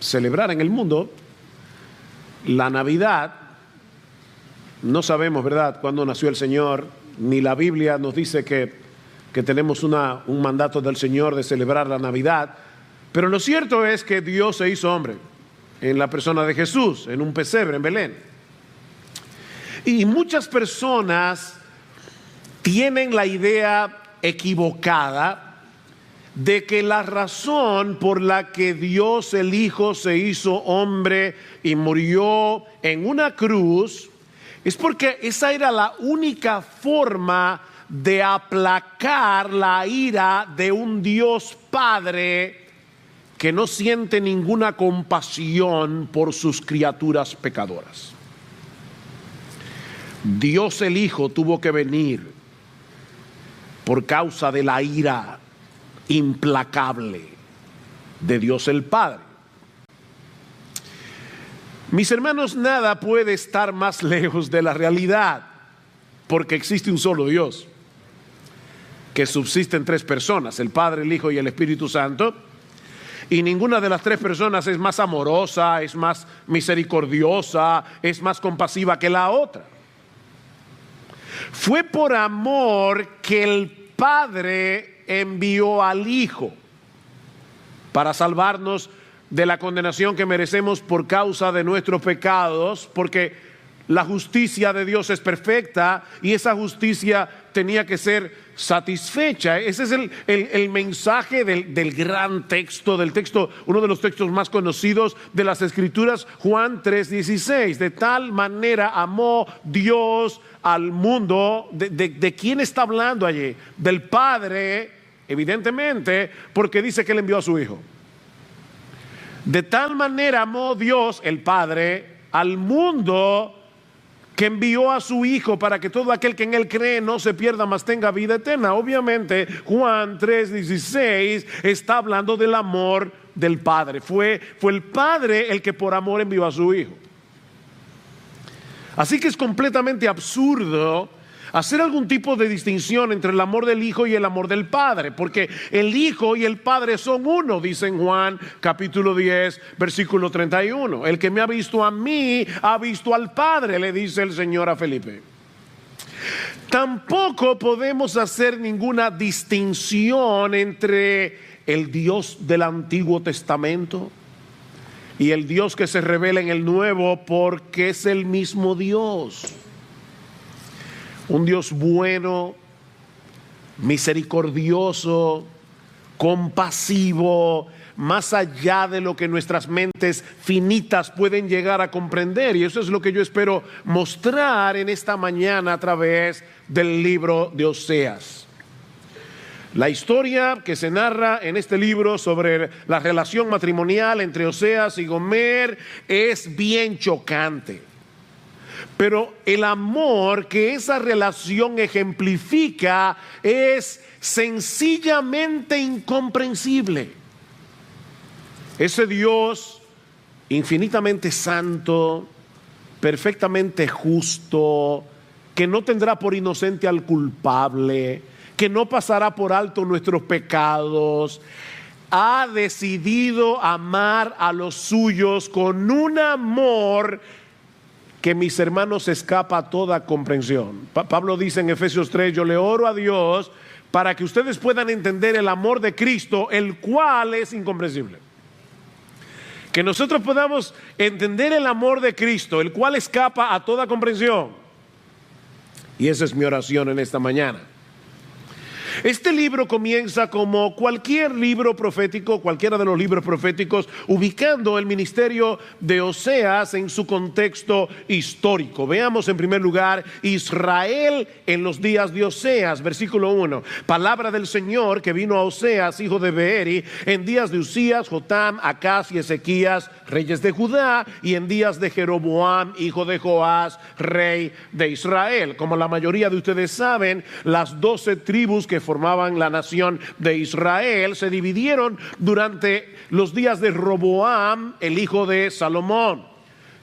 celebrar en el mundo la Navidad. No sabemos, ¿verdad?, cuándo nació el Señor, ni la Biblia nos dice que tenemos un mandato del Señor de celebrar la Navidad, pero lo cierto es que Dios se hizo hombre en la persona de Jesús, en un pesebre en Belén. Y muchas personas tienen la idea equivocada de que la razón por la que Dios el Hijo se hizo hombre y murió en una cruz es porque esa era la única forma de aplacar la ira de un Dios Padre que no siente ninguna compasión por sus criaturas pecadoras. Dios el Hijo tuvo que venir por causa de la ira implacable de Dios el Padre. Mis hermanos, nada puede estar más lejos de la realidad, porque existe un solo Dios, que subsiste en tres personas, el Padre, el Hijo y el Espíritu Santo, y ninguna de las tres personas es más amorosa, es más misericordiosa, es más compasiva que la otra. Fue por amor que el Padre envió al Hijo para salvarnos de la condenación que merecemos por causa de nuestros pecados, porque la justicia de Dios es perfecta y esa justicia tenía que ser satisfecha. Ese es el mensaje del gran texto, uno de los textos más conocidos de las Escrituras, Juan 3:16. De tal manera amó Dios al mundo. ¿De quién está hablando allí? Del Padre, evidentemente, porque dice que Él envió a su Hijo. De tal manera amó Dios, el Padre, al mundo, que envió a su Hijo para que todo aquel que en Él cree no se pierda, mas tenga vida eterna. Obviamente Juan 3:16 está hablando del amor del Padre. Fue el Padre el que por amor envió a su Hijo. Así que es completamente absurdo hacer algún tipo de distinción entre el amor del Hijo y el amor del Padre, porque el Hijo y el Padre son uno, dice en Juan capítulo 10, versículo 31. El que me ha visto a mí, ha visto al Padre, le dice el Señor a Felipe. Tampoco podemos hacer ninguna distinción entre el Dios del Antiguo Testamento y el Dios que se revela en el Nuevo, porque es el mismo Dios. Un Dios bueno, misericordioso, compasivo, más allá de lo que nuestras mentes finitas pueden llegar a comprender. Y eso es lo que yo espero mostrar en esta mañana a través del libro de Oseas. La historia que se narra en este libro sobre la relación matrimonial entre Oseas y Gomer es bien chocante. Pero el amor que esa relación ejemplifica es sencillamente incomprensible. Ese Dios infinitamente santo, perfectamente justo, que no tendrá por inocente al culpable, que no pasará por alto nuestros pecados, ha decidido amar a los suyos con un amor que, mis hermanos, escapa a toda comprensión. Pablo dice en Efesios 3, yo le oro a Dios para que ustedes puedan entender el amor de Cristo, el cual es incomprensible. Que nosotros podamos entender el amor de Cristo, el cual escapa a toda comprensión. Y esa es mi oración en esta mañana. Este libro comienza como cualquier libro profético, cualquiera de los libros proféticos, ubicando el ministerio de Oseas en su contexto histórico. Veamos en primer lugar Israel en los días de Oseas, versículo 1. Palabra del Señor que vino a Oseas, hijo de Beeri, en días de Usías, Jotam, Acaz y Ezequías, reyes de Judá, y en días de Jeroboam, hijo de Joás, rey de Israel. Como la mayoría de ustedes saben, las 12 tribus que formaban la nación de Israel se dividieron durante los días de Roboam, el hijo de Salomón,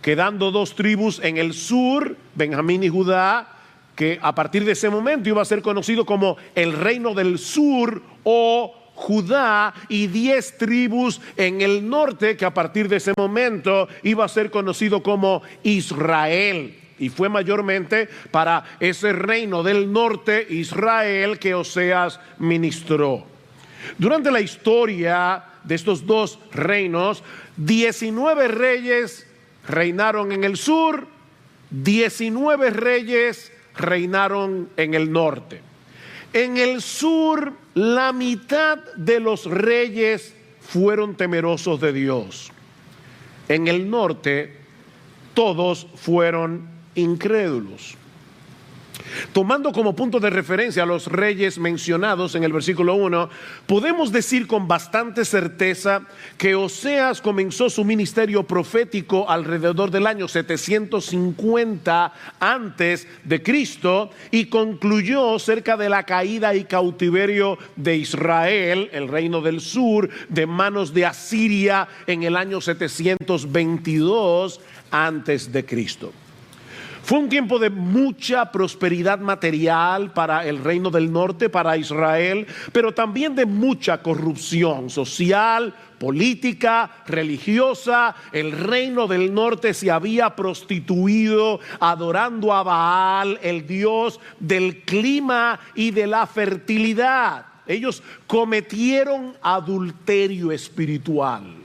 quedando 2 tribus en el sur, Benjamín y Judá, que a partir de ese momento iba a ser conocido como el reino del sur o Judá, y 10 tribus en el norte, que a partir de ese momento iba a ser conocido como Israel. Y fue mayormente para ese reino del norte, Israel, que Oseas ministró. Durante la historia de estos dos reinos, 19 reyes reinaron en el sur, 19 reyes reinaron en el norte. En el sur, la mitad de los reyes fueron temerosos de Dios. En el norte, todos fueron incrédulos. Tomando como punto de referencia a los reyes mencionados en el versículo 1, podemos decir con bastante certeza que Oseas comenzó su ministerio profético alrededor del año 750 antes de Cristo y concluyó cerca de la caída y cautiverio de Israel, el reino del sur, de manos de Asiria en el año 722 antes de Cristo. Fue un tiempo de mucha prosperidad material para el reino del norte, para Israel, pero también de mucha corrupción social, política, religiosa. El reino del norte se había prostituido adorando a Baal, el dios del clima y de la fertilidad. Ellos cometieron adulterio espiritual.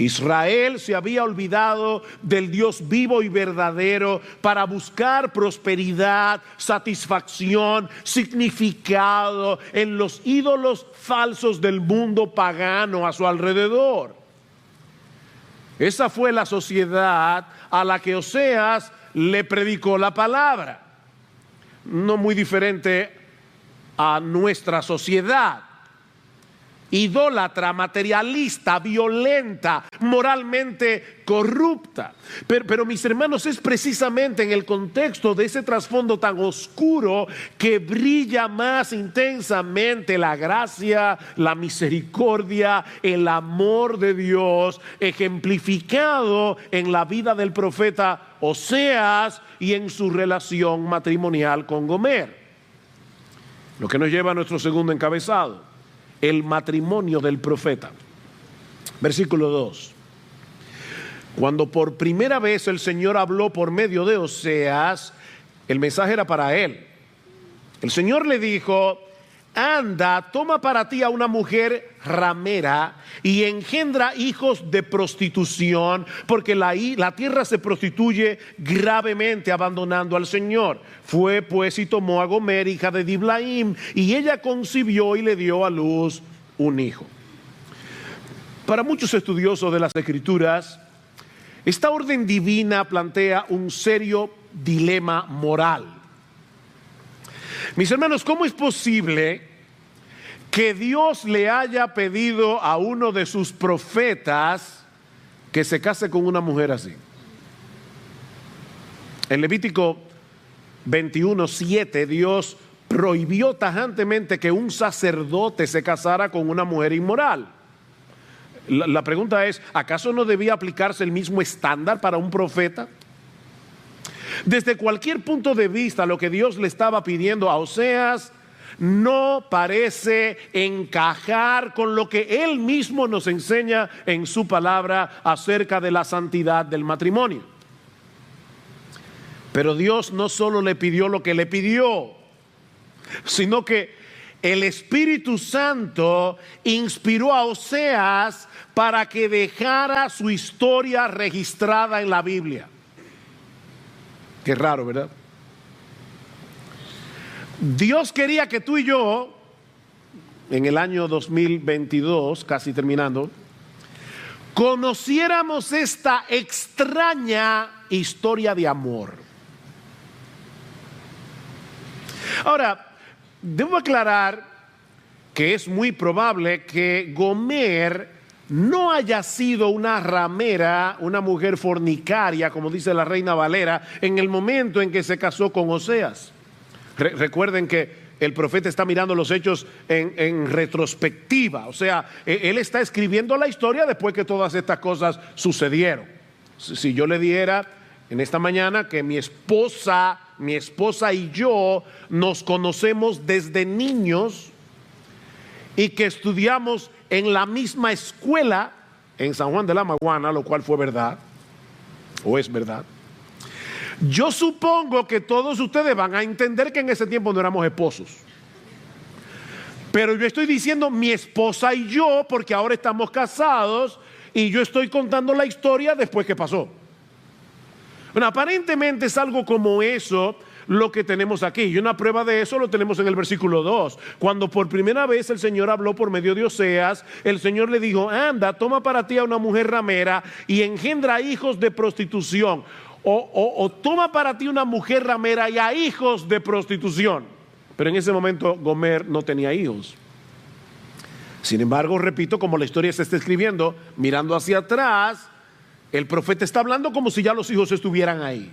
Israel se había olvidado del Dios vivo y verdadero para buscar prosperidad, satisfacción, significado en los ídolos falsos del mundo pagano a su alrededor. Esa fue la sociedad a la que Oseas le predicó la palabra. No muy diferente a nuestra sociedad. Idólatra, materialista, violenta, moralmente corrupta. Pero mis hermanos, es precisamente en el contexto de ese trasfondo tan oscuro que brilla más intensamente la gracia, la misericordia, el amor de Dios, ejemplificado en la vida del profeta Oseas y en su relación matrimonial con Gomer. Lo que nos lleva a nuestro segundo encabezado: el matrimonio del profeta. Versículo 2. Cuando por primera vez el Señor habló por medio de Oseas, el mensaje era para él. El Señor le dijo: anda, toma para ti a una mujer ramera y engendra hijos de prostitución, porque la tierra se prostituye gravemente abandonando al Señor. Fue pues y tomó a Gomer, hija de Diblaim, y ella concibió y le dio a luz un hijo. Para muchos estudiosos de las Escrituras, esta orden divina plantea un serio dilema moral. Mis hermanos, ¿cómo es posible que Dios le haya pedido a uno de sus profetas que se case con una mujer así? En Levítico 21:7, Dios prohibió tajantemente que un sacerdote se casara con una mujer inmoral. La pregunta es, ¿acaso no debía aplicarse el mismo estándar para un profeta? Desde cualquier punto de vista, lo que Dios le estaba pidiendo a Oseas no parece encajar con lo que él mismo nos enseña en su palabra acerca de la santidad del matrimonio. Pero Dios no solo le pidió lo que le pidió, sino que el Espíritu Santo inspiró a Oseas para que dejara su historia registrada en la Biblia. Qué raro, ¿verdad? Dios quería que tú y yo, en el año 2022, casi terminando, conociéramos esta extraña historia de amor. Ahora, debo aclarar que es muy probable que Gomer no haya sido una ramera, una mujer fornicaria, como dice la Reina Valera, en el momento en que se casó con Oseas. Recuerden que el profeta está mirando los hechos en retrospectiva, o sea, él está escribiendo la historia después que todas estas cosas sucedieron. Si yo le diera en esta mañana que mi esposa y yo nos conocemos desde niños y que estudiamos en la misma escuela en San Juan de la Maguana, lo cual fue verdad, o es verdad, yo supongo que todos ustedes van a entender que en ese tiempo no éramos esposos. Pero yo estoy diciendo mi esposa y yo, porque ahora estamos casados y yo estoy contando la historia después que pasó. Bueno, aparentemente es algo como eso lo que tenemos aquí. Y una prueba de eso lo tenemos en el versículo 2. Cuando por primera vez el Señor habló por medio de Oseas, el Señor le dijo: anda, toma para ti a una mujer ramera y engendra hijos de prostitución. O toma para ti una mujer ramera y a hijos de prostitución. Pero en ese momento Gomer no tenía hijos. Sin embargo, repito, como la historia se está escribiendo, mirando hacia atrás, el profeta está hablando como si ya los hijos estuvieran ahí.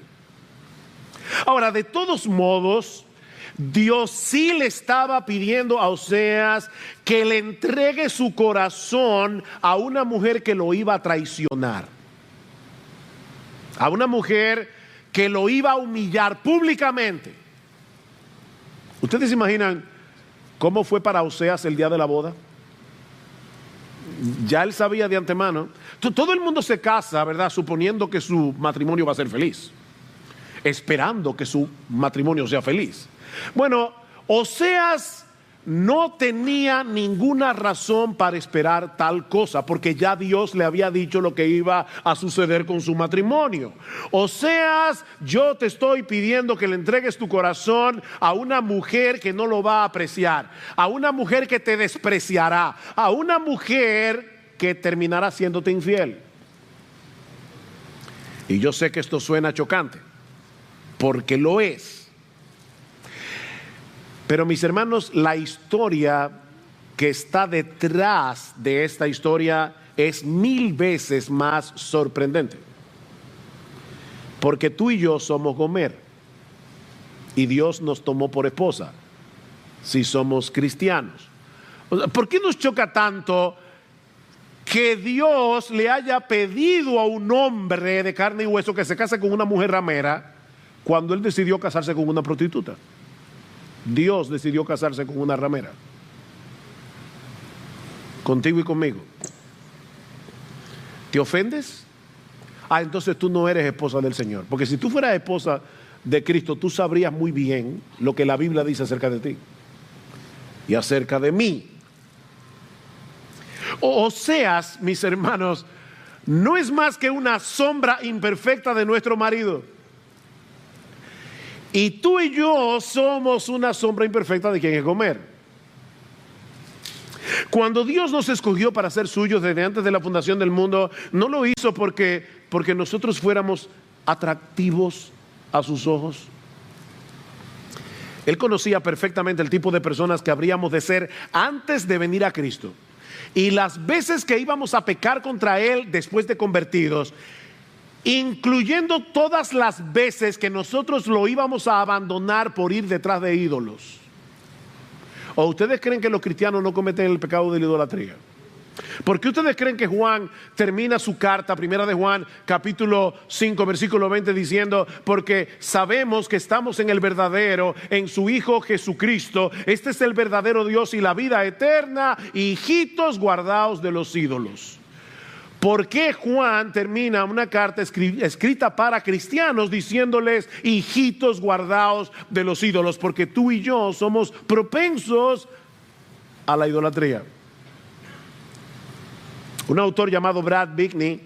Ahora, de todos modos, Dios sí le estaba pidiendo a Oseas que le entregue su corazón a una mujer que lo iba a traicionar, a una mujer que lo iba a humillar públicamente. ¿Ustedes se imaginan cómo fue para Oseas el día de la boda? Ya él sabía de antemano. Todo el mundo se casa, ¿verdad?, suponiendo que su matrimonio va a ser feliz, esperando que su matrimonio sea feliz. Bueno, Oseas no tenía ninguna razón para esperar tal cosa, porque ya Dios le había dicho lo que iba a suceder con su matrimonio. Oseas, yo te estoy pidiendo que le entregues tu corazón a una mujer que no lo va a apreciar, a una mujer que te despreciará, a una mujer que terminará siéndote infiel. Y yo sé que esto suena chocante, porque lo es. Pero mis hermanos, la historia que está detrás de esta historia es 1000 veces más sorprendente. Porque tú y yo somos Gomer y Dios nos tomó por esposa si somos cristianos. ¿Por qué nos choca tanto que Dios le haya pedido a un hombre de carne y hueso que se case con una mujer ramera cuando él decidió casarse con una prostituta? Dios decidió casarse con una ramera, contigo y conmigo. ¿Te ofendes? Entonces tú no eres esposa del Señor. Porque si tú fueras esposa de Cristo, tú sabrías muy bien lo que la Biblia dice acerca de ti y acerca de mí. Oseas, mis hermanos, no es más que una sombra imperfecta de nuestro marido. Y tú y yo somos una sombra imperfecta de quien es Gomer. Cuando Dios nos escogió para ser suyos desde antes de la fundación del mundo, no lo hizo porque nosotros fuéramos atractivos a sus ojos. Él conocía perfectamente el tipo de personas que habríamos de ser antes de venir a Cristo. Y las veces que íbamos a pecar contra Él después de convertidos, incluyendo todas las veces que nosotros lo íbamos a abandonar por ir detrás de ídolos. ¿O ustedes creen que los cristianos no cometen el pecado de la idolatría? ¿Por qué ustedes creen que Juan termina su carta, primera de Juan, capítulo 5, versículo 20, diciendo: porque sabemos que estamos en el verdadero, en su Hijo Jesucristo, este es el verdadero Dios y la vida eterna, hijitos, guardaos de los ídolos? ¿Por qué Juan termina una carta escrita para cristianos diciéndoles: hijitos, guardaos de los ídolos? Porque tú y yo somos propensos a la idolatría. Un autor llamado Brad Bickney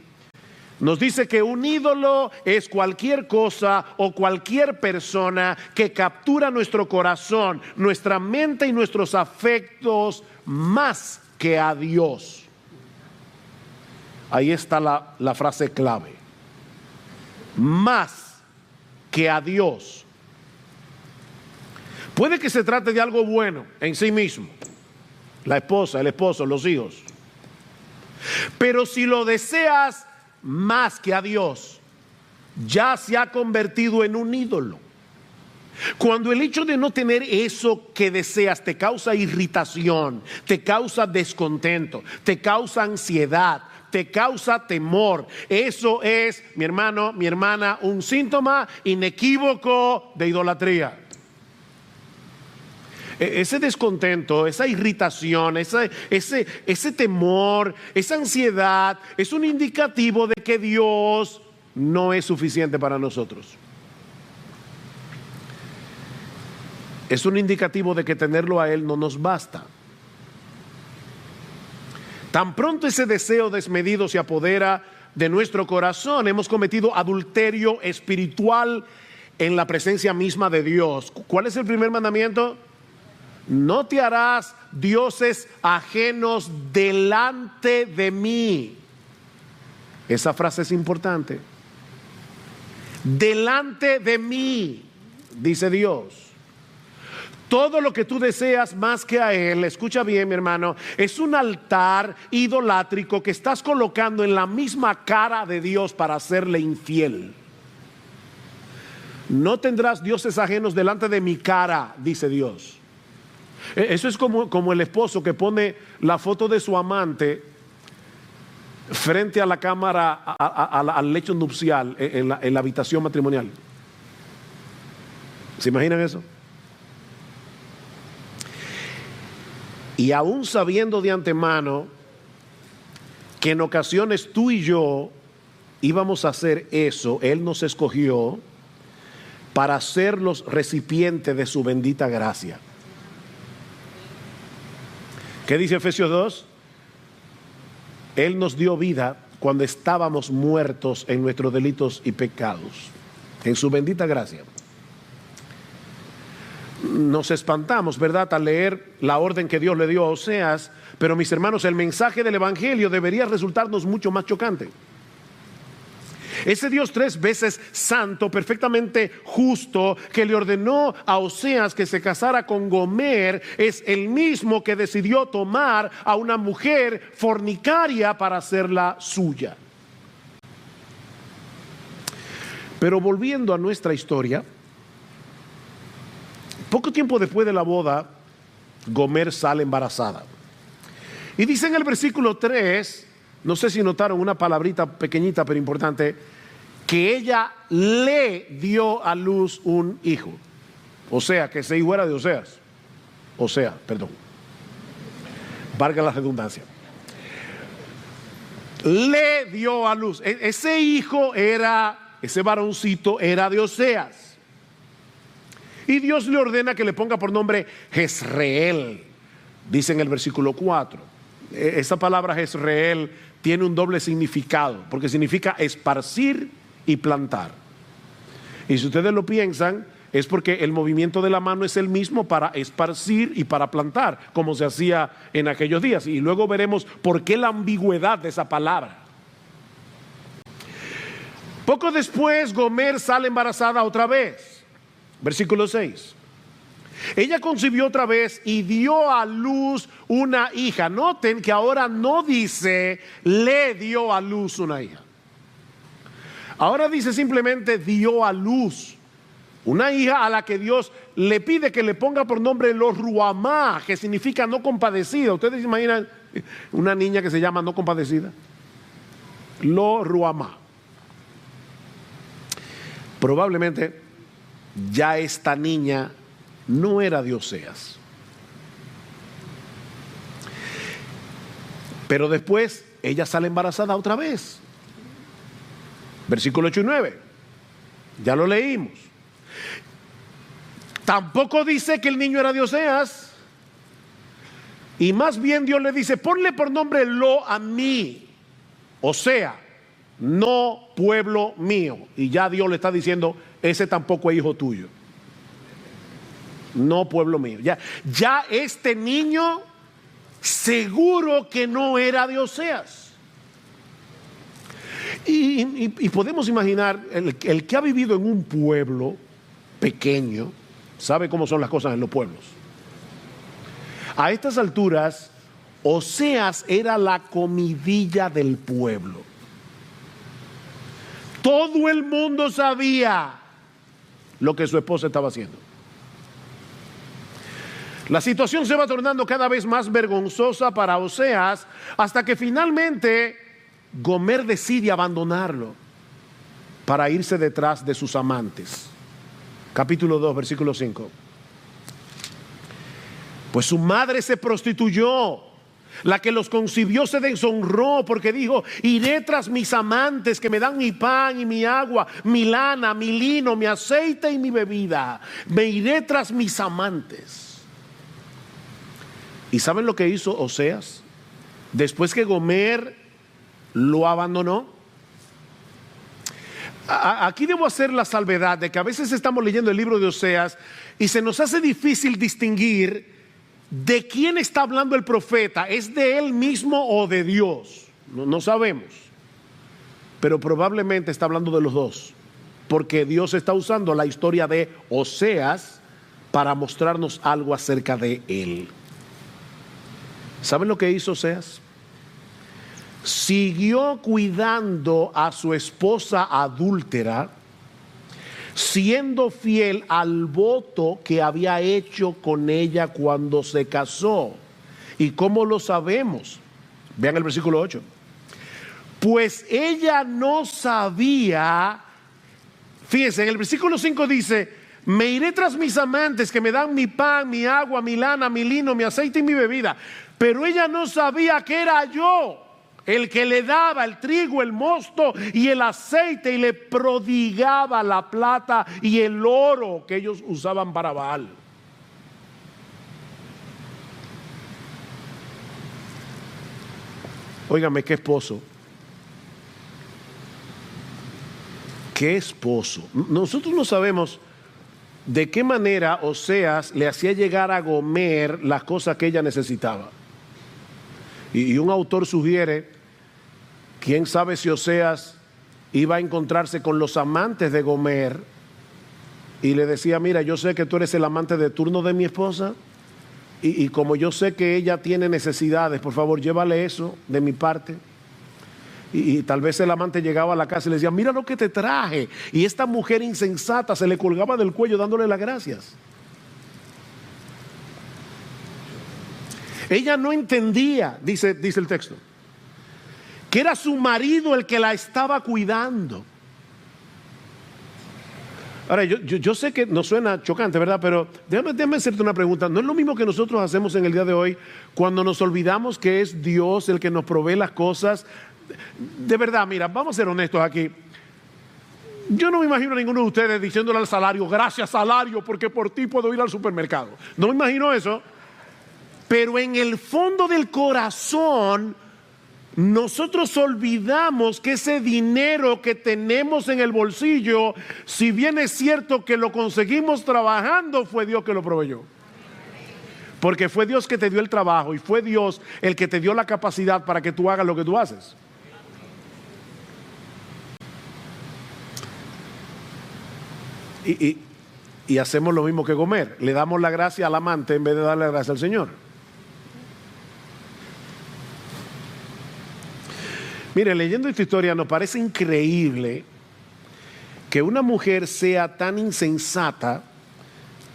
nos dice que un ídolo es cualquier cosa o cualquier persona que captura nuestro corazón, nuestra mente y nuestros afectos más que a Dios. Ahí está la frase clave: más que a Dios. Puede que se trate de algo bueno en sí mismo, la esposa, el esposo, los hijos. Pero si lo deseas más que a Dios, ya se ha convertido en un ídolo. Cuando el hecho de no tener eso que deseas te causa irritación, te causa descontento, te causa ansiedad, te causa temor, eso es, mi hermano, mi hermana, un síntoma inequívoco de idolatría. Ese descontento, esa irritación, ese temor, esa ansiedad es un indicativo de que Dios no es suficiente para nosotros. Es un indicativo de que tenerlo a Él no nos basta. Tan pronto ese deseo desmedido se apodera de nuestro corazón, hemos cometido adulterio espiritual en la presencia misma de Dios. ¿Cuál es el primer mandamiento? No te harás dioses ajenos delante de mí. Esa frase es importante. Delante de mí, dice Dios. Todo lo que tú deseas más que a Él, escucha bien, mi hermano, es un altar idolátrico que estás colocando en la misma cara de Dios para hacerle infiel. No tendrás dioses ajenos delante de mi cara, dice Dios. Eso es como el esposo que pone la foto de su amante frente a la cámara, al lecho nupcial en la habitación matrimonial. ¿Se imaginan eso? Y aún sabiendo de antemano que en ocasiones tú y yo íbamos a hacer eso, Él nos escogió para ser los recipientes de su bendita gracia. ¿Qué dice Efesios 2? Él nos dio vida cuando estábamos muertos en nuestros delitos y pecados, en su bendita gracia. Nos espantamos, ¿verdad?, al leer la orden que Dios le dio a Oseas, pero mis hermanos, el mensaje del Evangelio debería resultarnos mucho más chocante. Ese Dios 3 veces santo, perfectamente justo, que le ordenó a Oseas que se casara con Gomer, es el mismo que decidió tomar a una mujer fornicaria para hacerla suya. Pero volviendo a nuestra historia, poco tiempo después de la boda, Gomer sale embarazada. Y dice en el versículo 3, no sé si notaron una palabrita pequeñita pero importante, que ella le dio a luz un hijo. O sea, que ese hijo era de Oseas. Valga la redundancia. Le dio a luz. Ese hijo ese varoncito era de Oseas. Y Dios le ordena que le ponga por nombre Jezreel, dice en el versículo 4. Esa palabra Jezreel tiene un doble significado, porque significa esparcir y plantar. Y si ustedes lo piensan, es porque el movimiento de la mano es el mismo para esparcir y para plantar, como se hacía en aquellos días. Y luego veremos por qué la ambigüedad de esa palabra. Poco después, Gomer sale embarazada otra vez. Versículo 6. Ella concibió otra vez y dio a luz una hija. Noten que ahora no dice le dio a luz una hija. Ahora dice simplemente dio a luz una hija a la que Dios le pide que le ponga por nombre Lo Ruamá, que significa no compadecida. ¿Ustedes se imaginan una niña que se llama no compadecida? Lo Ruamá. Probablemente ya esta niña no era de Oseas. Pero después ella sale embarazada otra vez. Versículo 8 y 9. Ya lo leímos. Tampoco dice que el niño era de Oseas. Y más bien Dios le dice, ponle por nombre Lo a mí. O sea, no pueblo mío. Y ya Dios le está diciendo, ese tampoco es hijo tuyo. No pueblo mío. Ya este niño seguro que no era de Oseas. Y podemos imaginar, el que ha vivido en un pueblo pequeño, sabe cómo son las cosas en los pueblos. A estas alturas, Oseas era la comidilla del pueblo. Todo el mundo sabía lo que su esposa estaba haciendo. La situación se va tornando cada vez más vergonzosa para Oseas, hasta que finalmente Gomer decide abandonarlo para irse detrás de sus amantes. Capítulo 2, versículo 5. Pues su madre se prostituyó. La que los concibió se deshonró porque dijo: iré tras mis amantes que me dan mi pan y mi agua, mi lana, mi lino, mi aceite y mi bebida. Me iré tras mis amantes. ¿Y saben lo que hizo Oseas? Después que Gomer lo abandonó. Aquí debo hacer la salvedad de que a veces estamos leyendo el libro de Oseas y se nos hace difícil distinguir ¿de quién está hablando el profeta? ¿Es de él mismo o de Dios? No sabemos. Pero probablemente está hablando de los dos. Porque Dios está usando la historia de Oseas para mostrarnos algo acerca de él. ¿Saben lo que hizo Oseas? Siguió cuidando a su esposa adúltera, siendo fiel al voto que había hecho con ella cuando se casó. ¿Y cómo lo sabemos? Vean el versículo 8. Pues ella no sabía, fíjense, en el versículo 5 dice: me iré tras mis amantes que me dan mi pan, mi agua, mi lana, mi lino, mi aceite y mi bebida. Pero ella no sabía que era yo el que le daba el trigo, el mosto y el aceite, y le prodigaba la plata y el oro que ellos usaban para Baal. Óigame, qué esposo. Qué esposo. Nosotros no sabemos de qué manera Oseas le hacía llegar a Gomer las cosas que ella necesitaba. Y un autor sugiere: quién sabe si Oseas iba a encontrarse con los amantes de Gomer y le decía: mira, yo sé que tú eres el amante de turno de mi esposa, y como yo sé que ella tiene necesidades, por favor llévale eso de mi parte. Y tal vez el amante llegaba a la casa y le decía: mira lo que te traje, y esta mujer insensata se le colgaba del cuello dándole las gracias. Ella no entendía, dice el texto, que era su marido el que la estaba cuidando. Ahora, yo sé que nos suena chocante, ¿verdad? Pero déjame hacerte una pregunta. ¿No es lo mismo que nosotros hacemos en el día de hoy cuando nos olvidamos que es Dios el que nos provee las cosas? De verdad, mira, vamos a ser honestos aquí. Yo no me imagino a ninguno de ustedes diciéndole al salario: gracias, salario, porque por ti puedo ir al supermercado. No me imagino eso. Pero en el fondo del corazón, nosotros olvidamos que ese dinero que tenemos en el bolsillo, si bien es cierto que lo conseguimos trabajando, fue Dios que lo proveyó. Porque fue Dios que te dio el trabajo y fue Dios el que te dio la capacidad para que tú hagas lo que tú haces. Y hacemos lo mismo que Gomer. Le damos la gracia al amante en vez de darle la gracia al Señor. Mire, leyendo esta historia nos parece increíble que una mujer sea tan insensata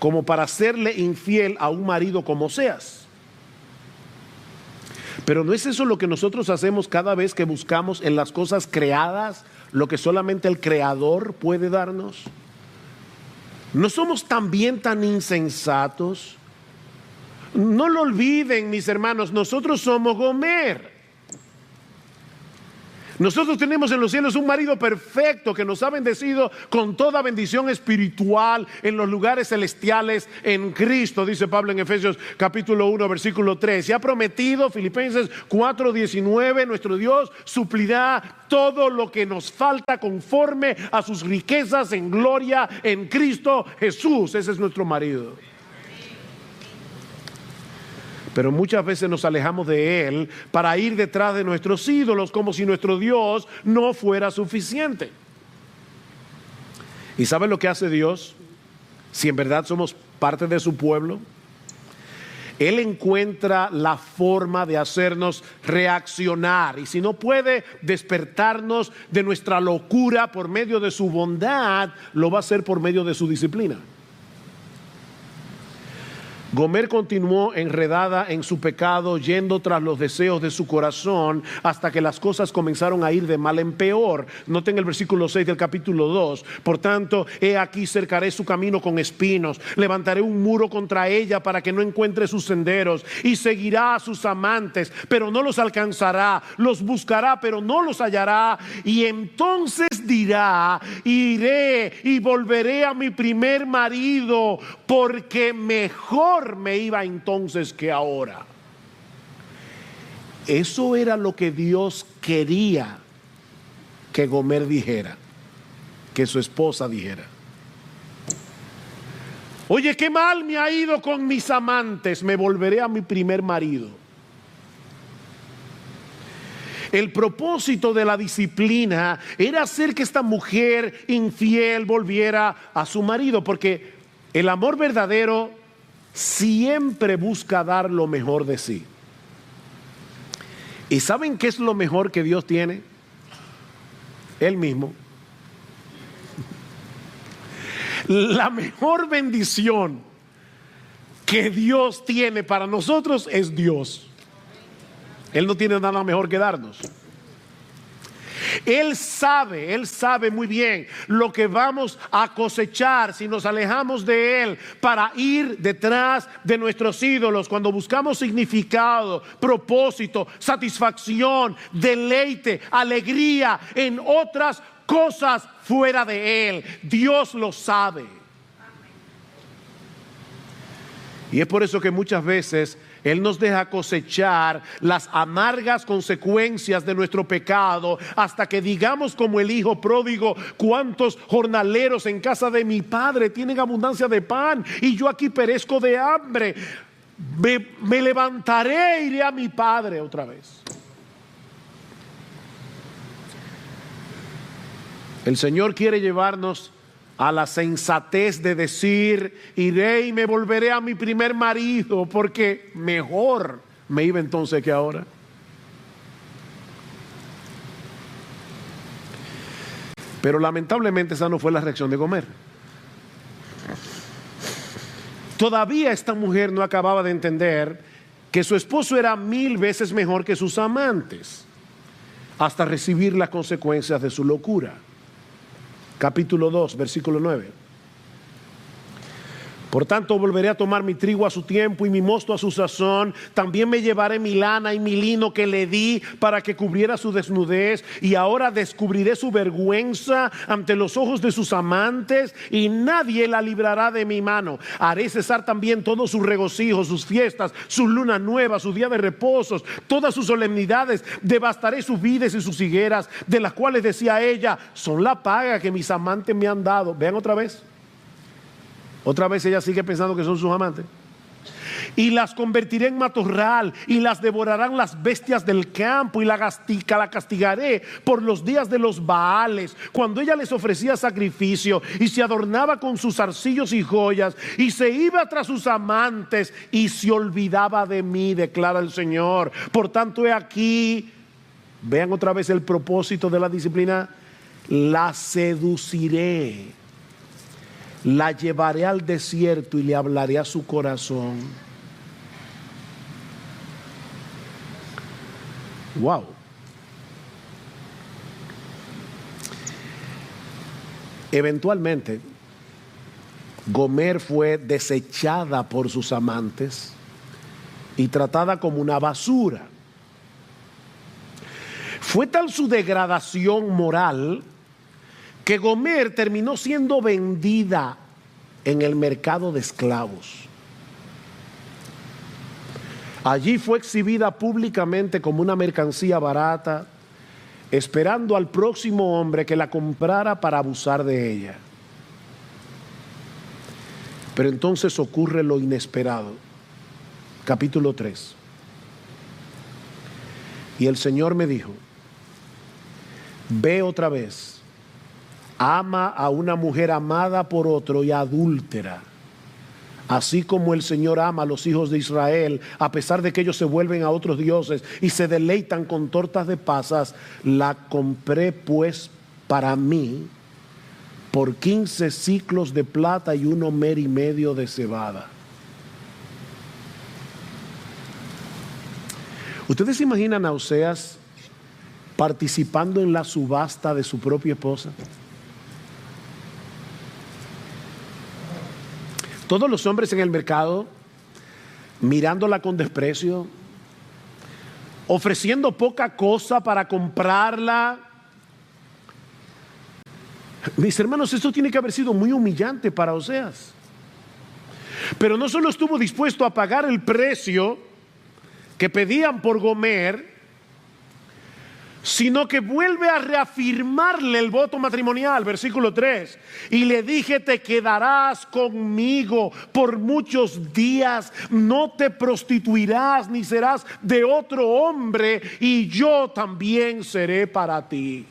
como para serle infiel a un marido como Oseas. Pero ¿no es eso lo que nosotros hacemos cada vez que buscamos en las cosas creadas lo que solamente el Creador puede darnos? ¿No somos también tan insensatos? No lo olviden, mis hermanos, nosotros somos Gomer. Nosotros tenemos en los cielos un marido perfecto que nos ha bendecido con toda bendición espiritual en los lugares celestiales en Cristo, dice Pablo en Efesios capítulo 1 versículo 3. Y ha prometido, Filipenses 4:19, nuestro Dios suplirá todo lo que nos falta conforme a sus riquezas en gloria en Cristo Jesús. Ese es nuestro marido. Pero muchas veces nos alejamos de Él para ir detrás de nuestros ídolos, como si nuestro Dios no fuera suficiente. ¿Y saben lo que hace Dios? Si en verdad somos parte de su pueblo, Él encuentra la forma de hacernos reaccionar. Y si no puede despertarnos de nuestra locura por medio de su bondad, lo va a hacer por medio de su disciplina. Gomer continuó enredada en su pecado, yendo tras los deseos de su corazón, hasta que las cosas comenzaron a ir de mal en peor. Noten el versículo 6 del capítulo 2. Por tanto, he aquí cercaré su camino con espinos, levantaré un muro contra ella para que no encuentre sus senderos, y seguirá a sus amantes, pero no los alcanzará, los buscará, pero no los hallará, y entonces dirá: iré y volveré a mi primer marido, porque mejor me iba entonces que ahora. Eso era lo que Dios quería que Gomer dijera, que su esposa dijera. Oye, qué mal me ha ido con mis amantes, me volveré a mi primer marido. El propósito de la disciplina era hacer que esta mujer infiel volviera a su marido, porque el amor verdadero siempre busca dar lo mejor de sí. ¿Y saben qué es lo mejor que Dios tiene? Él mismo. La mejor bendición que Dios tiene para nosotros es Dios. Él no tiene nada mejor que darnos. Él sabe muy bien lo que vamos a cosechar si nos alejamos de Él para ir detrás de nuestros ídolos. Cuando buscamos significado, propósito, satisfacción, deleite, alegría en otras cosas fuera de Él. Dios lo sabe. Y es por eso que muchas veces Él nos deja cosechar las amargas consecuencias de nuestro pecado, hasta que digamos como el hijo pródigo: cuántos jornaleros en casa de mi padre tienen abundancia de pan, y yo aquí perezco de hambre. Me levantaré e iré a mi padre otra vez. El Señor quiere llevarnos a la sensatez de decir: iré y me volveré a mi primer marido, porque mejor me iba entonces que ahora. Pero lamentablemente esa no fue la reacción de Gomer. Todavía esta mujer no acababa de entender que su esposo era 1000 veces mejor que sus amantes, hasta recibir las consecuencias de su locura. Capítulo 2, versículo 9. Por tanto, volveré a tomar mi trigo a su tiempo y mi mosto a su sazón. También me llevaré mi lana y mi lino que le di para que cubriera su desnudez. Y ahora descubriré su vergüenza ante los ojos de sus amantes, y nadie la librará de mi mano. Haré cesar también todos sus regocijos, sus fiestas, sus lunas nuevas, sus días de reposos, todas sus solemnidades. Devastaré sus vides y sus higueras, de las cuales decía ella: son la paga que mis amantes me han dado. Vean otra vez. Otra vez ella sigue pensando que son sus amantes. Y las convertiré en matorral, y las devorarán las bestias del campo, y la castigaré por los días de los Baales, cuando ella les ofrecía sacrificio y se adornaba con sus arcillos y joyas, y se iba tras sus amantes y se olvidaba de mí, declara el Señor. Por tanto, he aquí, vean otra vez el propósito de la disciplina: la seduciré, la llevaré al desierto y le hablaré a su corazón. Wow. Eventualmente, Gomer fue desechada por sus amantes y tratada como una basura. Fue tal su degradación moral que Gomer terminó siendo vendida en el mercado de esclavos. Allí fue exhibida públicamente como una mercancía barata, esperando al próximo hombre que la comprara para abusar de ella. Pero entonces ocurre lo inesperado. Capítulo 3. Y el Señor me dijo: ve otra vez, ama a una mujer amada por otro y adúltera, así como el Señor ama a los hijos de Israel, a pesar de que ellos se vuelven a otros dioses y se deleitan con tortas de pasas. La compré pues para mí por 15 siclos de plata y 1 omer y medio de cebada. ¿Ustedes se imaginan a Oseas participando en la subasta de su propia esposa? Todos los hombres en el mercado mirándola con desprecio, ofreciendo poca cosa para comprarla. Mis hermanos, esto tiene que haber sido muy humillante para Oseas. Pero no solo estuvo dispuesto a pagar el precio que pedían por Gomer, sino que vuelve a reafirmarle el voto matrimonial, versículo 3. Y le dije, te quedarás conmigo por muchos días, no te prostituirás ni serás de otro hombre, y yo también seré para ti.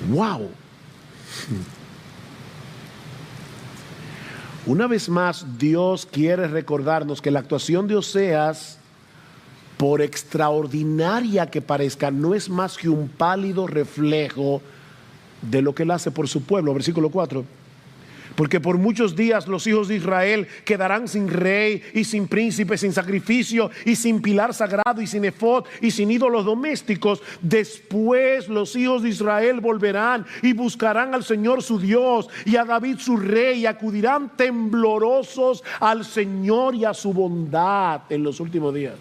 Wow. Una vez más, Dios quiere recordarnos que la actuación de Oseas, por extraordinaria que parezca, no es más que un pálido reflejo de lo que Él hace por su pueblo. Versículo 4. Porque por muchos días los hijos de Israel quedarán sin rey y sin príncipe, sin sacrificio y sin pilar sagrado y sin efod y sin ídolos domésticos. Después los hijos de Israel volverán y buscarán al Señor su Dios y a David su rey, y acudirán temblorosos al Señor y a su bondad en los últimos días.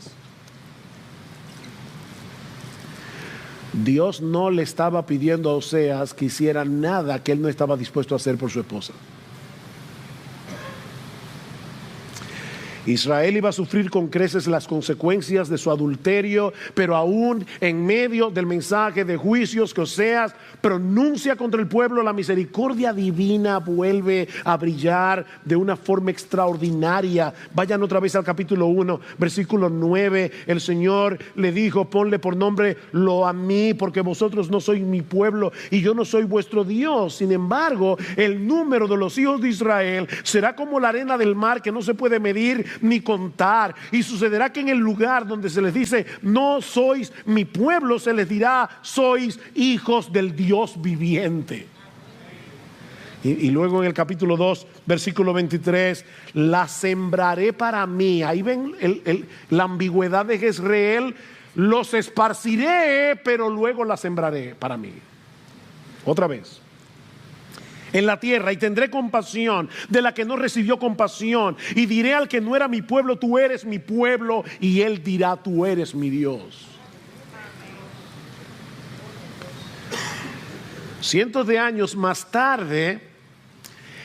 Dios no le estaba pidiendo a Oseas que hiciera nada que él no estaba dispuesto a hacer por su esposa. Israel iba a sufrir con creces las consecuencias de su adulterio, pero aún en medio del mensaje de juicios que Oseas pronuncia contra el pueblo, la misericordia divina vuelve a brillar de una forma extraordinaria. Vayan otra vez al capítulo 1, versículo 9. El Señor le dijo, ponle por nombre Lo a mí, porque vosotros no sois mi pueblo y yo no soy vuestro Dios. Sin embargo, el número de los hijos de Israel será como la arena del mar, que no se puede medir ni contar. Y sucederá que en el lugar donde se les dice no sois mi pueblo, se les dirá sois hijos del Dios viviente. Y luego en el capítulo 2, versículo 23, la sembraré para mí. Ahí ven la ambigüedad de Jezreel. Los esparciré, pero luego la sembraré para mí. Otra vez. En la tierra, y tendré compasión de la que no recibió compasión, y diré al que no era mi pueblo, tú eres mi pueblo, y él dirá, tú eres mi Dios. Cientos de años más tarde,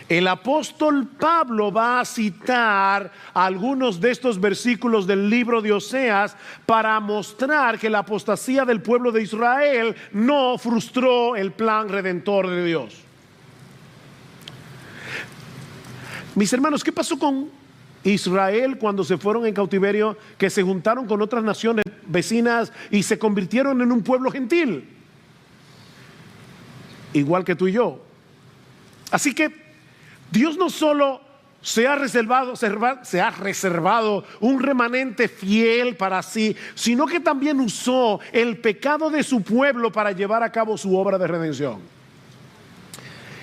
el apóstol Pablo va a citar algunos de estos versículos del libro de Oseas para mostrar que la apostasía del pueblo de Israel no frustró el plan redentor de Dios. Mis hermanos, ¿qué pasó con Israel cuando se fueron en cautiverio, que se juntaron con otras naciones vecinas y se convirtieron en un pueblo gentil? Igual que tú y yo. Así que Dios no solo se ha reservado un remanente fiel para sí, sino que también usó el pecado de su pueblo para llevar a cabo su obra de redención.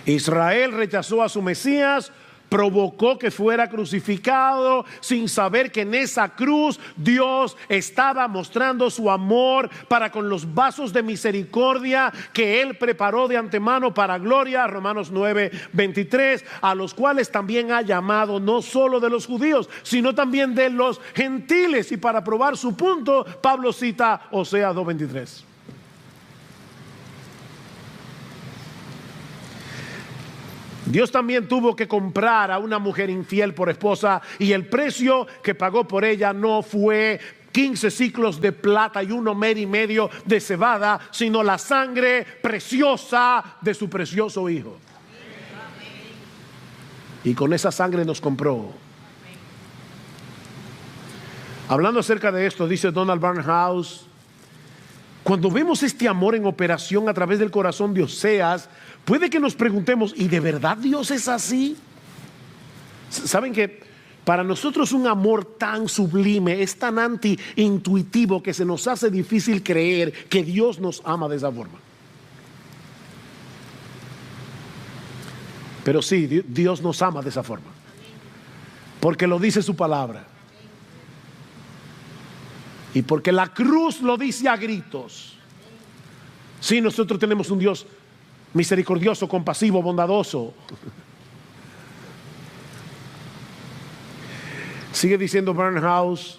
Israel rechazó a su Mesías, provocó que fuera crucificado sin saber que en esa cruz Dios estaba mostrando su amor para con los vasos de misericordia que Él preparó de antemano para gloria, Romanos 9:23, a los cuales también ha llamado no solo de los judíos, sino también de los gentiles. Y para probar su punto, Pablo cita Oseas 2:23. Dios también tuvo que comprar a una mujer infiel por esposa, y el precio que pagó por ella no fue 15 ciclos de plata y 1 mer y medio de cebada, sino la sangre preciosa de su precioso hijo. Y con esa sangre nos compró. Hablando acerca de esto, dice Donald Barnhouse, cuando vemos este amor en operación a través del corazón de Oseas, puede que nos preguntemos, ¿y de verdad Dios es así? ¿Saben que para nosotros un amor tan sublime es tan anti-intuitivo que se nos hace difícil creer que Dios nos ama de esa forma? Pero sí, Dios nos ama de esa forma. Porque lo dice su palabra. Y porque la cruz lo dice a gritos. Sí, nosotros tenemos un Dios misericordioso, compasivo, bondadoso. Sigue diciendo Barnhouse,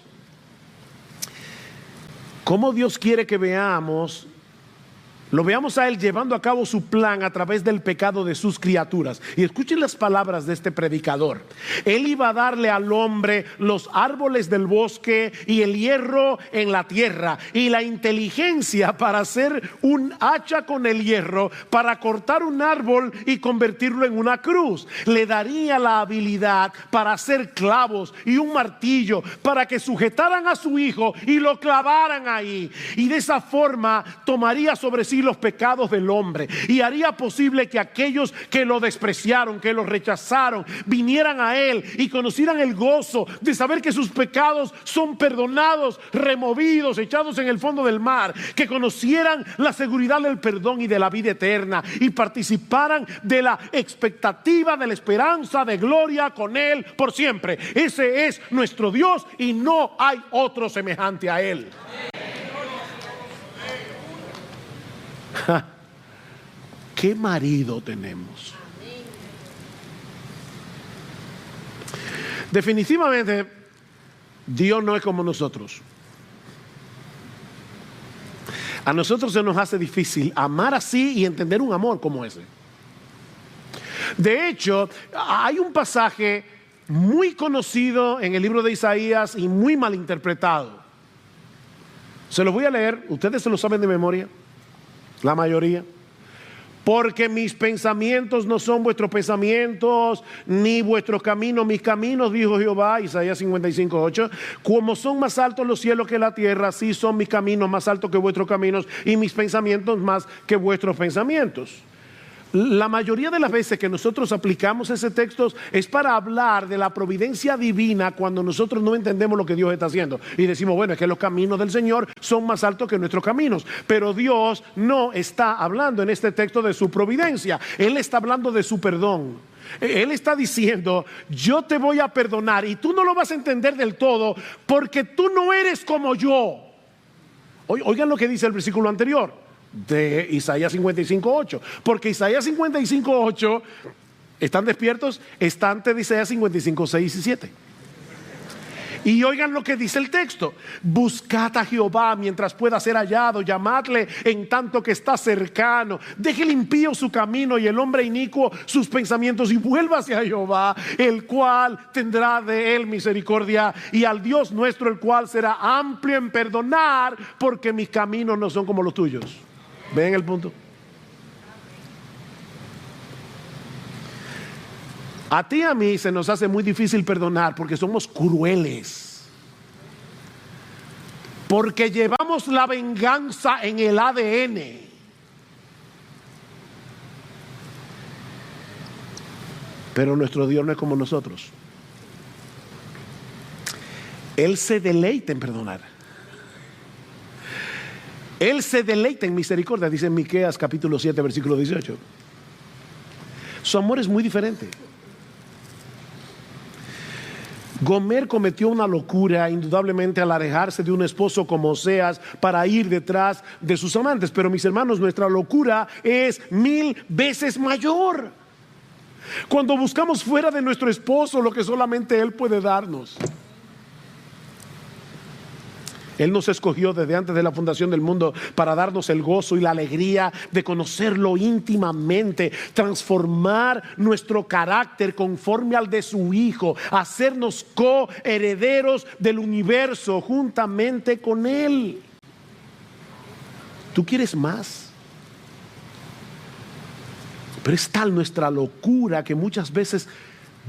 cómo Dios quiere que veamos, lo veamos a Él llevando a cabo su plan a través del pecado de sus criaturas. Y escuchen las palabras de este predicador. Él iba a darle al hombre los árboles del bosque y el hierro en la tierra y la inteligencia para hacer un hacha con el hierro, para cortar un árbol y convertirlo en una cruz. Le daría la habilidad para hacer clavos y un martillo para que sujetaran a su hijo y lo clavaran ahí. Y de esa forma tomaría sobre sí los pecados del hombre y haría posible que aquellos que lo despreciaron, que lo rechazaron, vinieran a Él y conocieran el gozo de saber que sus pecados son perdonados, removidos, echados en el fondo del mar, que conocieran la seguridad del perdón y de la vida eterna y participaran de la expectativa, de la esperanza de gloria con Él por siempre. Ese es nuestro Dios y no hay otro semejante a Él. ¿Qué marido tenemos? Definitivamente Dios no es como nosotros. A nosotros se nos hace difícil amar así y entender un amor como ese. De hecho, hay un pasaje muy conocido en el libro de Isaías y muy mal interpretado. Se lo voy a leer, ustedes se lo saben de memoria. La mayoría. Porque mis pensamientos no son vuestros pensamientos, ni vuestros caminos mis caminos, dijo Jehová, Isaías 55:8. Como son más altos los cielos que la tierra, así son mis caminos más altos que vuestros caminos, y mis pensamientos más que vuestros pensamientos. La mayoría de las veces que nosotros aplicamos ese texto es para hablar de la providencia divina cuando nosotros no entendemos lo que Dios está haciendo. Y decimos, bueno, es que los caminos del Señor son más altos que nuestros caminos. Pero Dios no está hablando en este texto de su providencia. Él está hablando de su perdón. Él está diciendo, yo te voy a perdonar y tú no lo vas a entender del todo porque tú no eres como yo. Oigan lo que dice el versículo anterior de Isaías 55:8, porque Isaías 55:8, ¿están despiertos? Está antes de Isaías 55:6 y 7. Y oigan lo que dice el texto: buscad a Jehová mientras pueda ser hallado, llamadle en tanto que está cercano. Deje el impío su camino y el hombre inicuo sus pensamientos, y vuélvase a Jehová, el cual tendrá de él misericordia, y al Dios nuestro, el cual será amplio en perdonar, porque mis caminos no son como los tuyos. ¿Ven el punto? A ti y a mí se nos hace muy difícil perdonar porque somos crueles, porque llevamos la venganza en el ADN. Pero nuestro Dios no es como nosotros. Él se deleita en perdonar. Él se deleita en misericordia, dice en Miqueas capítulo 7 versículo 18. Su amor es muy diferente. Gomer cometió una locura indudablemente al alejarse de un esposo como Oseas para ir detrás de sus amantes. Pero mis hermanos, nuestra locura es 1000 veces mayor cuando buscamos fuera de nuestro esposo lo que solamente Él puede darnos. Él nos escogió desde antes de la fundación del mundo para darnos el gozo y la alegría de conocerlo íntimamente, transformar nuestro carácter conforme al de su Hijo, hacernos coherederos del universo juntamente con Él. ¿Tú quieres más? Pero es tal nuestra locura que muchas veces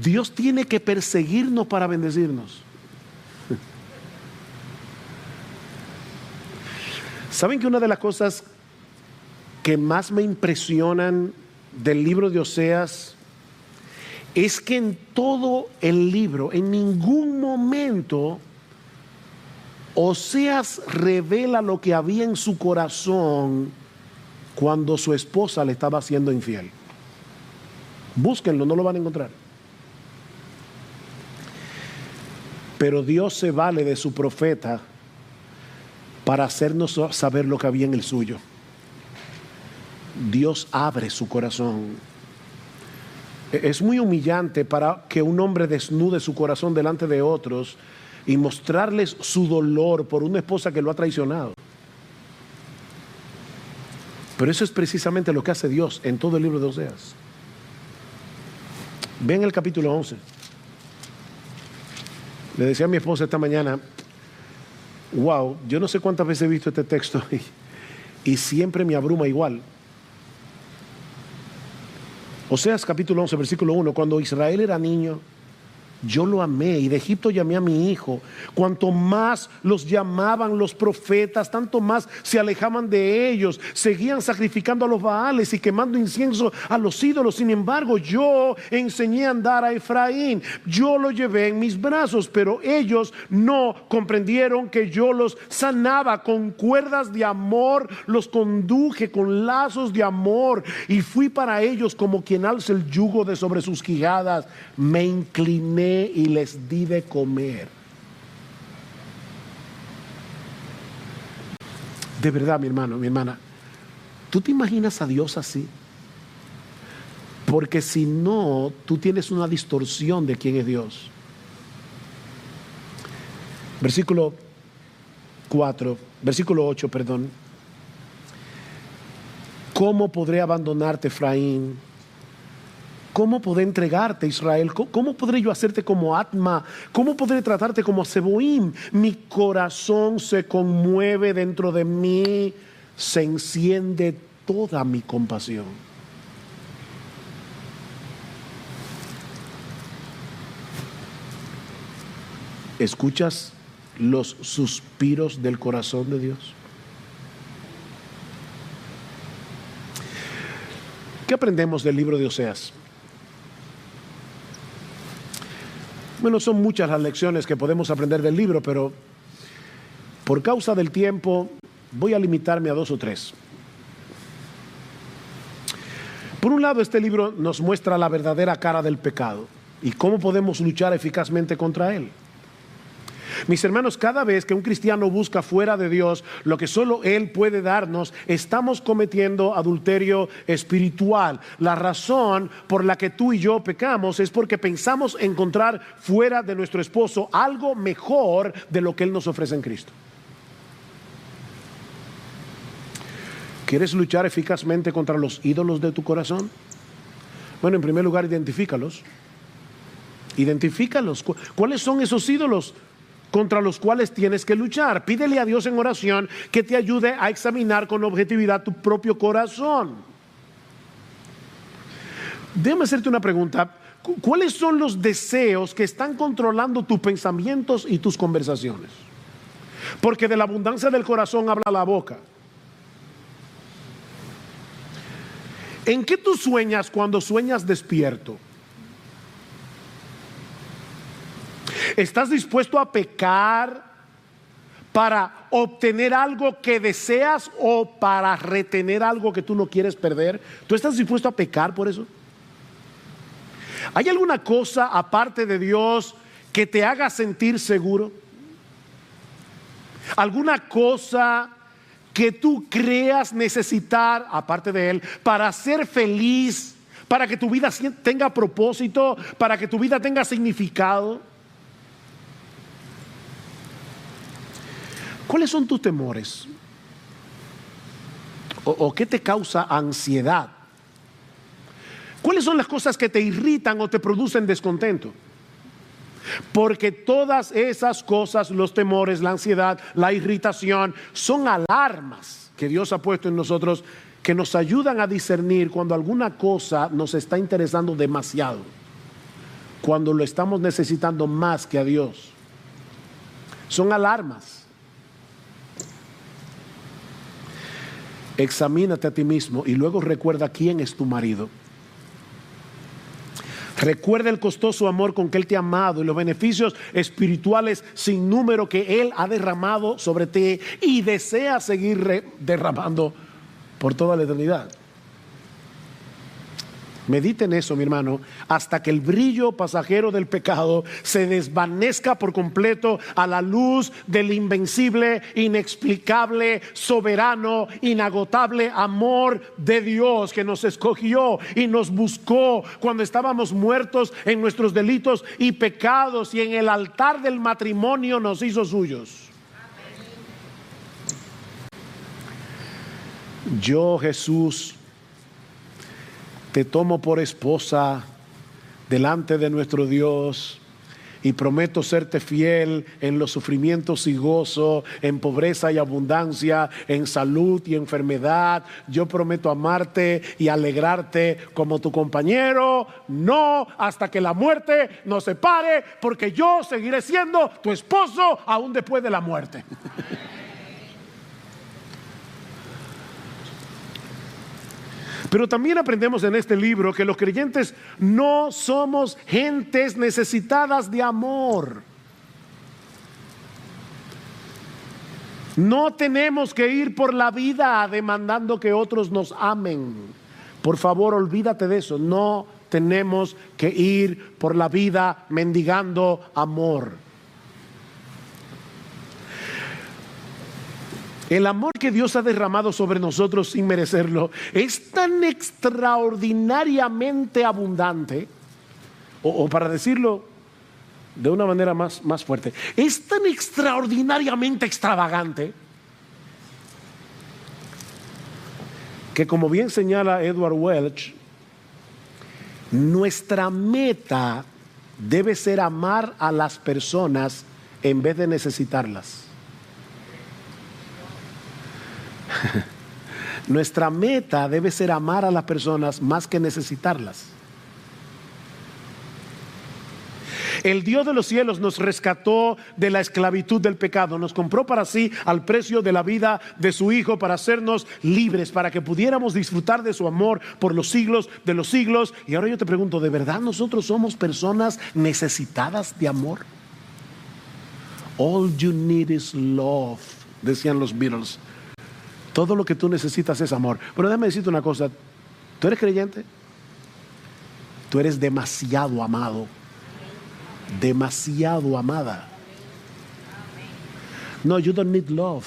Dios tiene que perseguirnos para bendecirnos. ¿Saben que una de las cosas que más me impresionan del libro de Oseas es que en todo el libro, en ningún momento, Oseas revela lo que había en su corazón cuando su esposa le estaba siendo infiel? Búsquenlo, no lo van a encontrar. Pero Dios se vale de su profeta para hacernos saber lo que había en el suyo. Dios abre su corazón. Es muy humillante para que un hombre desnude su corazón delante de otros y mostrarles su dolor por una esposa que lo ha traicionado. Pero eso es precisamente lo que hace Dios en todo el libro de Oseas. Ven el capítulo 11. Le decía a mi esposa esta mañana, wow, yo no sé cuántas veces he visto este texto y siempre me abruma igual. Oseas capítulo 11, versículo 1, cuando Israel era niño, yo lo amé y de Egipto llamé a mi hijo. Cuanto más los llamaban los profetas, tanto más se alejaban de ellos. Seguían sacrificando a los baales y quemando incienso a los ídolos. Sin embargo, yo enseñé a andar a Efraín. Yo lo llevé en mis brazos, pero ellos no comprendieron que yo los sanaba con cuerdas de amor. Los conduje con lazos de amor y fui para ellos como quien alza el yugo de sobre sus quijadas. Me incliné y les di de comer. De verdad, mi hermano, mi hermana, ¿tú te imaginas a Dios así? Porque si no, tú tienes una distorsión de quién es Dios. Versículo 8, perdón. ¿Cómo podré abandonarte, Efraín? ¿Cómo podré entregarte, Israel? ¿Cómo podré yo hacerte como Atma? ¿Cómo podré tratarte como Seboim? Mi corazón se conmueve dentro de mí, se enciende toda mi compasión. ¿Escuchas los suspiros del corazón de Dios? ¿Qué aprendemos del libro de Oseas? Bueno, son muchas las lecciones que podemos aprender del libro, pero por causa del tiempo voy a limitarme a 2 o 3. Por un lado, este libro nos muestra la verdadera cara del pecado y cómo podemos luchar eficazmente contra él. Mis hermanos, cada vez que un cristiano busca fuera de Dios lo que solo Él puede darnos, estamos cometiendo adulterio espiritual. La razón por la que tú y yo pecamos es porque pensamos encontrar fuera de nuestro esposo algo mejor de lo que Él nos ofrece en Cristo. ¿Quieres luchar eficazmente contra los ídolos de tu corazón? Bueno, en primer lugar, identifícalos. Identifícalos. ¿Cuáles son esos ídolos contra los cuales tienes que luchar? Pídele a Dios en oración que te ayude a examinar con objetividad tu propio corazón. Déjame hacerte una pregunta. ¿Cuáles son los deseos que están controlando tus pensamientos y tus conversaciones? Porque de la abundancia del corazón habla la boca. ¿En qué tú sueñas cuando sueñas despierto? ¿Estás dispuesto a pecar para obtener algo que deseas o para retener algo que tú no quieres perder? ¿Tú estás dispuesto a pecar por eso? ¿Hay alguna cosa aparte de Dios que te haga sentir seguro? ¿Alguna cosa que tú creas necesitar aparte de Él para ser feliz, para que tu vida tenga propósito, para que tu vida tenga significado? ¿Cuáles son tus temores? ¿O qué te causa ansiedad? ¿Cuáles son las cosas que te irritan o te producen descontento? Porque todas esas cosas, los temores, la ansiedad, la irritación, son alarmas que Dios ha puesto en nosotros que nos ayudan a discernir cuando alguna cosa nos está interesando demasiado, cuando lo estamos necesitando más que a Dios. Son alarmas. Examínate a ti mismo y luego recuerda quién es tu marido. Recuerda el costoso amor con que Él te ha amado y los beneficios espirituales sin número que Él ha derramado sobre ti y desea seguir derramando por toda la eternidad. Medite en eso, mi hermano, hasta que el brillo pasajero del pecado se desvanezca por completo a la luz del invencible, inexplicable, soberano, inagotable amor de Dios, que nos escogió y nos buscó cuando estábamos muertos en nuestros delitos y pecados, y en el altar del matrimonio nos hizo suyos. Yo, Jesús, te tomo por esposa delante de nuestro Dios y prometo serte fiel en los sufrimientos y gozo, en pobreza y abundancia, en salud y enfermedad. Yo prometo amarte y alegrarte como tu compañero, no hasta que la muerte nos separe, porque yo seguiré siendo tu esposo aún después de la muerte. Pero también aprendemos en este libro que los creyentes no somos gentes necesitadas de amor. No tenemos que ir por la vida demandando que otros nos amen. Por favor, olvídate de eso. No tenemos que ir por la vida mendigando amor. El amor que Dios ha derramado sobre nosotros sin merecerlo es tan extraordinariamente abundante, o para decirlo de una manera más fuerte, es tan extraordinariamente extravagante, que, como bien señala Edward Welch, nuestra meta debe ser amar a las personas en vez de necesitarlas. Nuestra meta debe ser amar a las personas más que necesitarlas. El Dios de los cielos nos rescató de la esclavitud del pecado, nos compró para sí al precio de la vida de su Hijo, para hacernos libres, para que pudiéramos disfrutar de su amor por los siglos de los siglos. Y ahora yo te pregunto, ¿de verdad nosotros somos personas necesitadas de amor? All you need is love, decían los Beatles. Todo lo que tú necesitas es amor. Pero déjame decirte una cosa. ¿Tú eres creyente? Tú eres demasiado amado. Demasiado amada. No, you don't need love.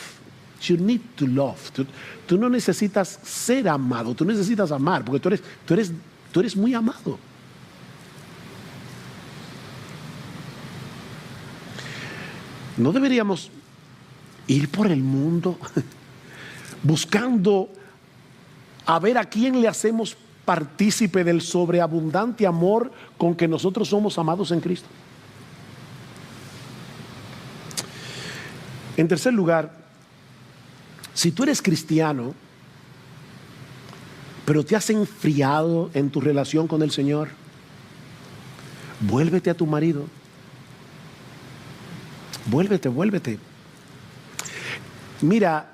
You need to love. Tú no necesitas ser amado. Tú necesitas amar. Porque tú eres muy amado. No deberíamos ir por el mundo buscando a ver a quién le hacemos partícipe del sobreabundante amor con que nosotros somos amados en Cristo. En tercer lugar, si tú eres cristiano, pero te has enfriado en tu relación con el Señor, vuélvete a tu marido. Vuélvete. Mira,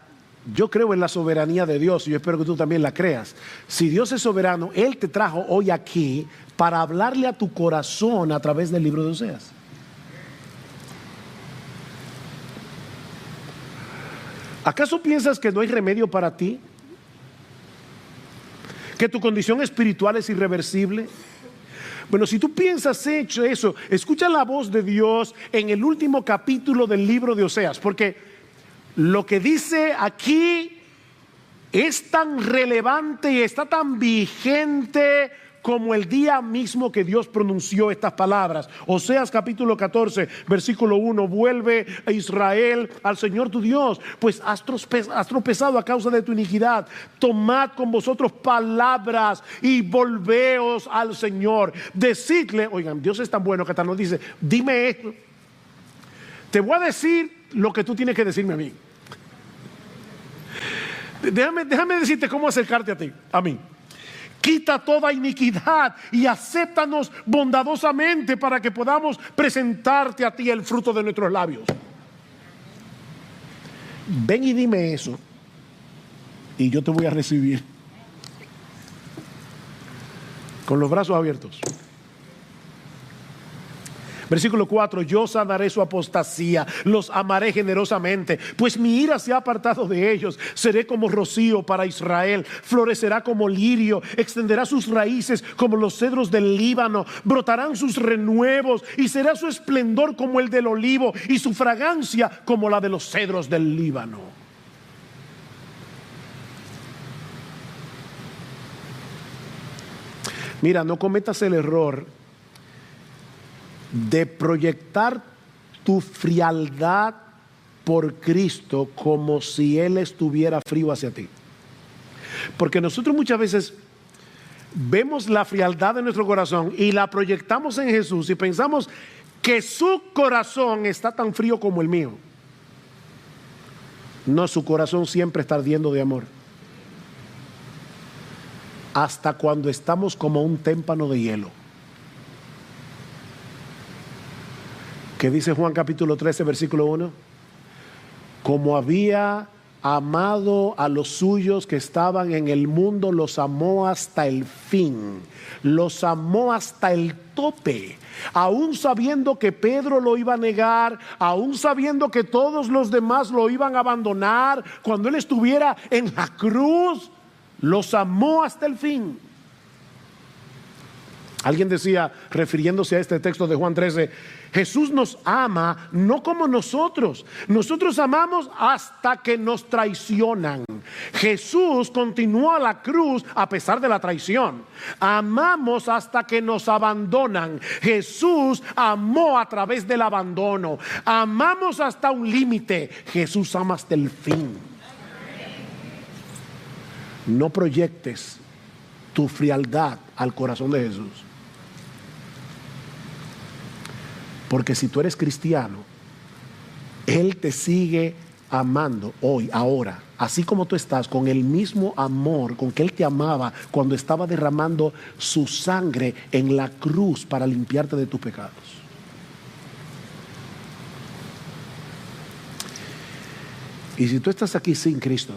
yo creo en la soberanía de Dios y yo espero que tú también la creas. Si Dios es soberano, Él te trajo hoy aquí para hablarle a tu corazón a través del libro de Oseas. ¿Acaso piensas que no hay remedio para ti? ¿Que tu condición espiritual es irreversible? Bueno, si tú piensas hecho eso, escucha la voz de Dios en el último capítulo del libro de Oseas, porque lo que dice aquí es tan relevante y está tan vigente como el día mismo que Dios pronunció estas palabras. Oseas capítulo 14, versículo 1: vuelve a Israel al Señor tu Dios, pues has tropezado a causa de tu iniquidad. Tomad con vosotros palabras y volveos al Señor. Decidle, oigan, Dios es tan bueno que hasta nos dice, dime esto. Te voy a decir lo que tú tienes que decirme a mí. Déjame decirte cómo acercarte a mí. Quita toda iniquidad y acéptanos bondadosamente para que podamos presentarte a ti el fruto de nuestros labios. Ven y dime eso y yo te voy a recibir con los brazos abiertos. Versículo 4, yo sanaré su apostasía, los amaré generosamente, pues mi ira se ha apartado de ellos. Seré como rocío para Israel, florecerá como lirio, extenderá sus raíces como los cedros del Líbano, brotarán sus renuevos y será su esplendor como el del olivo y su fragancia como la de los cedros del Líbano. Mira, no cometas el error de proyectar tu frialdad por Cristo como si Él estuviera frío hacia ti. Porque nosotros muchas veces vemos la frialdad de nuestro corazón y la proyectamos en Jesús y pensamos que su corazón está tan frío como el mío. No, su corazón siempre está ardiendo de amor. Hasta cuando estamos como un témpano de hielo. ¿Qué dice Juan capítulo 13, versículo 1? Como había amado a los suyos que estaban en el mundo, los amó hasta el fin, los amó hasta el tope, aún sabiendo que Pedro lo iba a negar, aún sabiendo que todos los demás lo iban a abandonar, cuando él estuviera en la cruz, los amó hasta el fin. Alguien decía, refiriéndose a este texto de Juan 13, Jesús nos ama no como nosotros amamos hasta que nos traicionan. Jesús continuó a la cruz a pesar de la traición. Amamos hasta que nos abandonan. Jesús amó a través del abandono. Amamos hasta un límite. Jesús ama hasta el fin. No proyectes tu frialdad al corazón de Jesús. Porque si tú eres cristiano, Él te sigue amando hoy, ahora, así como tú estás, con el mismo amor con que Él te amaba cuando estaba derramando su sangre en la cruz para limpiarte de tus pecados. Y si tú estás aquí sin Cristo,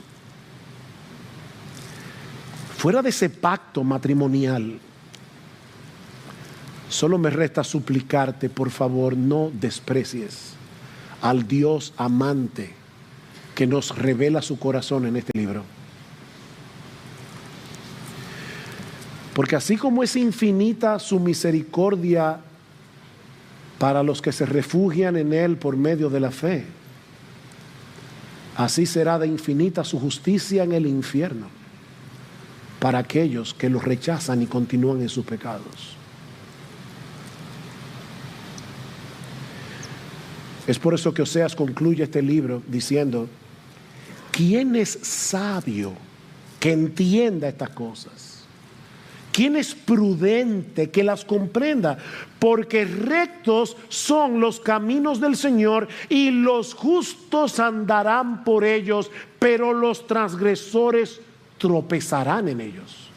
fuera de ese pacto matrimonial, solo me resta suplicarte, por favor, no desprecies al Dios amante que nos revela su corazón en este libro. Porque así como es infinita su misericordia para los que se refugian en Él por medio de la fe, así será de infinita su justicia en el infierno para aquellos que los rechazan y continúan en sus pecados. Es por eso que Oseas concluye este libro diciendo, ¿quién es sabio que entienda estas cosas? ¿Quién es prudente que las comprenda? Porque rectos son los caminos del Señor y los justos andarán por ellos, pero los transgresores tropezarán en ellos.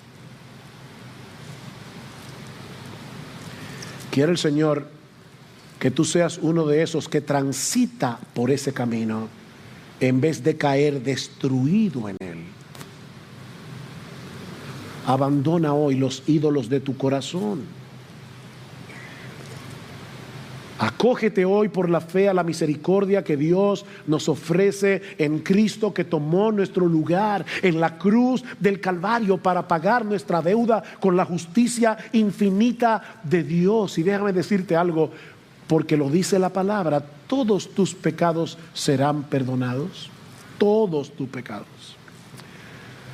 Quiere el Señor que tú seas uno de esos que transita por ese camino en vez de caer destruido en él. Abandona hoy los ídolos de tu corazón. Acógete hoy por la fe a la misericordia que Dios nos ofrece en Cristo, que tomó nuestro lugar en la cruz del Calvario para pagar nuestra deuda con la justicia infinita de Dios. Y déjame decirte algo, porque lo dice la palabra, todos tus pecados serán perdonados. Todos tus pecados.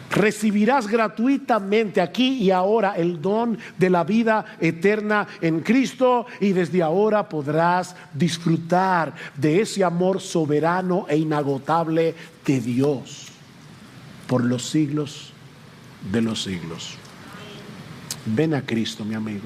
Recibirás gratuitamente aquí y ahora el don de la vida eterna en Cristo, y desde ahora podrás disfrutar de ese amor soberano e inagotable de Dios por los siglos de los siglos. Ven a Cristo, mi amigo.